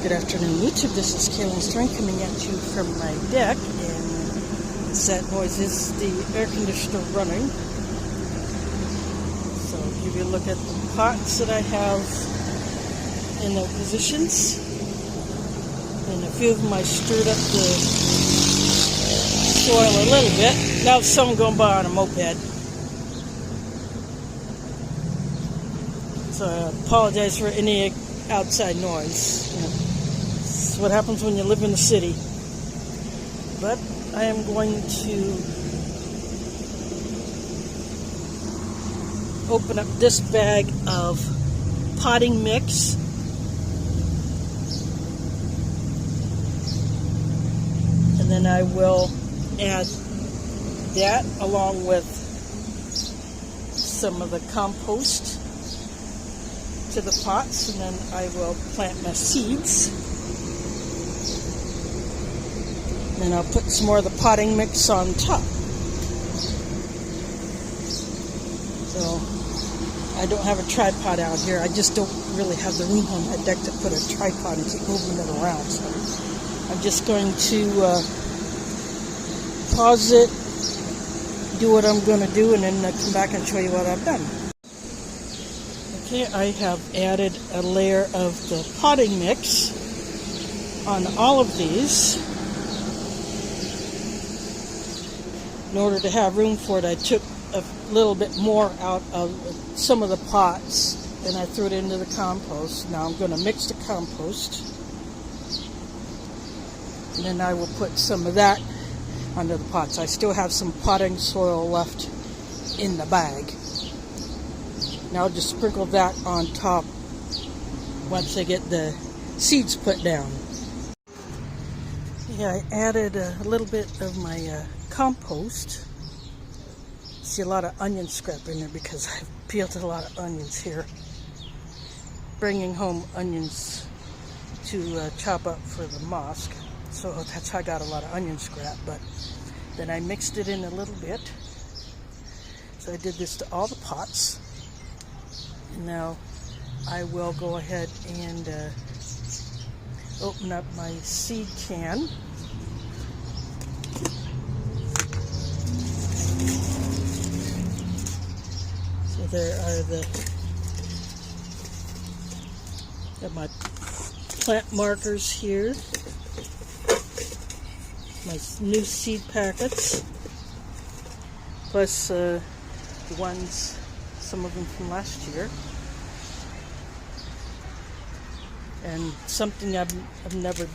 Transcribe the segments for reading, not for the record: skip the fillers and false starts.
Good afternoon, YouTube. This is Kaylin Strength coming at you from my deck, and that noise is the air conditioner running. So I'll give you a look at the pots that I have in their positions, and a few of them I stirred up the soil a little bit. Now someone going by on a moped, so I apologize for any outside noise. It's what happens when you live in the city. But I am going to open up this bag of potting mix. And then I will add that along with some of the compost to the pots, and then I will plant my seeds. And then I'll put some more of the potting mix on top. So I don't have a tripod out here. I just don't really have the room on my deck to put a tripod and keep moving it around. So I'm just going to pause it, do what I'm going to do, and then come back and show you what I've done. Okay, I have added a layer of the potting mix on all of these. In order to have room for it, I took a little bit more out of some of the pots and I threw it into the compost. Now I'm going to mix the compost, and then I will put some of that under the pots. I still have some potting soil left in the bag. Now I'll just sprinkle that on top once I get the seeds put down. Yeah, I added a little bit of my compost. See a lot of onion scrap in there because I've peeled a lot of onions here. Bringing home onions to chop up for the mosque. So that's how I got a lot of onion scrap. But then I mixed it in a little bit. So I did this to all the pots. Now I will go ahead and open up my seed can. So there are got my plant markers here, my new seed packets, plus the ones, some of them from last year. And something I've never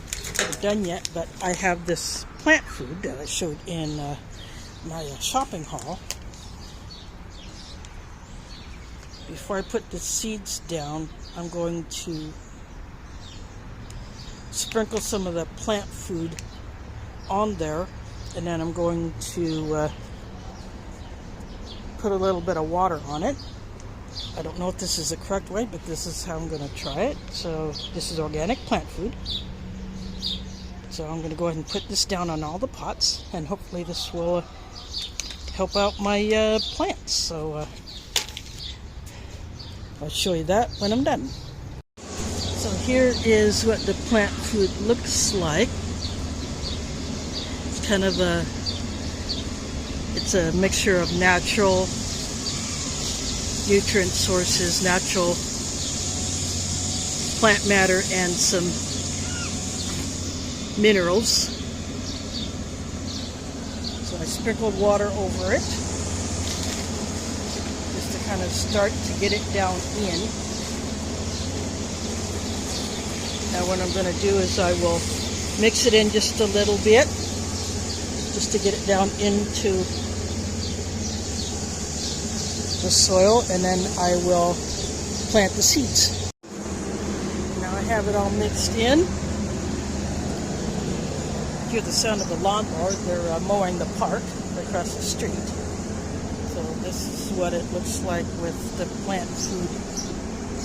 done yet, but I have this plant food that I showed in my shopping haul. Before I put the seeds down, I'm going to sprinkle some of the plant food on there, and then I'm going to put a little bit of water on it. I don't know if this is the correct way, but this is how I'm going to try it. So this is organic plant food. So I'm going to go ahead and put this down on all the pots, and hopefully this will help out my plants. So I'll show you that when I'm done. So here is what the plant food looks like. It's kind of it's a mixture of natural nutrient sources, natural plant matter, and some minerals. So I sprinkled water over it just to kind of start to get it down in. Now what I'm going to do is I will mix it in just a little bit just to get it down into the soil, and then I will plant the seeds. Now I have it all mixed in. Hear the sound of the lawnmower. They're mowing the park across the street. So this is what it looks like with the plant food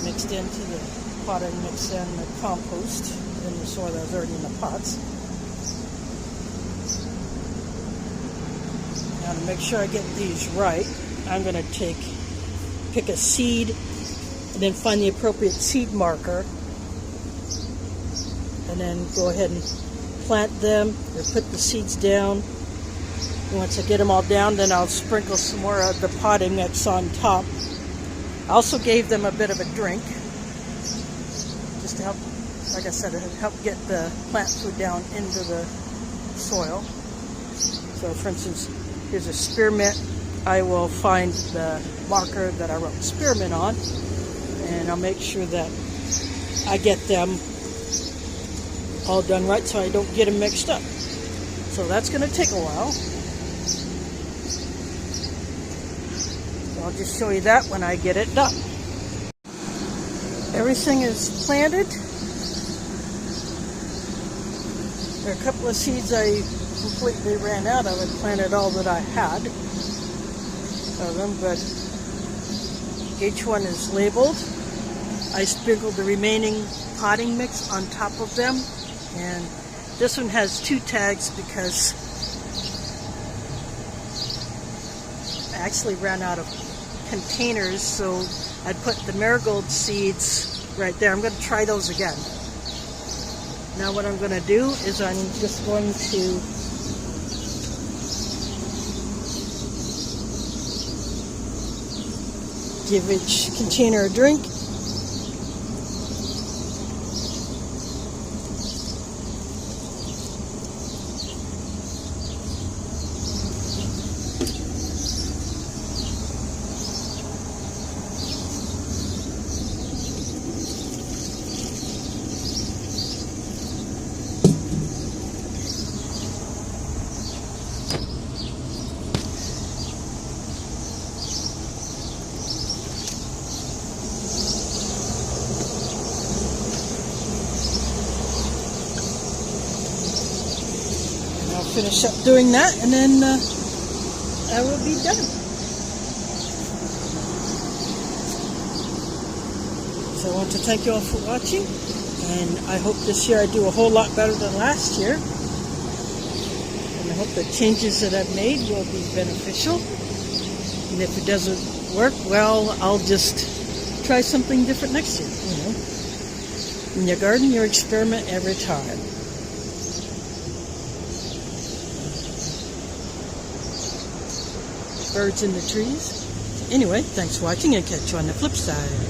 mixed into the potting mix and the compost in the soil that was already in the pots. Now to make sure I get these right, I'm going to pick a seed and then find the appropriate seed marker and then go ahead and plant them or put the seeds down. And once I get them all down, then I'll sprinkle some more of the potting mix on top. I also gave them a bit of a drink, just to help, like I said, help get the plant food down into the soil. So for instance, here's a spearmint. I will find the marker that I wrote spearmint on, and I'll make sure that I get them all done right so I don't get them mixed up. So that's going to take a while. So I'll just show you that when I get it done. Everything is planted. There are a couple of seeds I completely ran out of and planted all that I had of them, but each one is labeled. I sprinkled the remaining potting mix on top of them, and this one has 2 tags because I actually ran out of containers, so I'd put the marigold seeds right there. I'm going to try those again. Now what I'm going to do is I'm just going to give each container a drink. I'll finish up doing that, and then I will be done. So I want to thank you all for watching, and I hope this year I do a whole lot better than last year. And I hope the changes that I've made will be beneficial. And if it doesn't work, well, I'll just try something different next year. You know, in your garden, you experiment every time. Birds in the trees. Anyway, thanks for watching, and catch you on the flip side.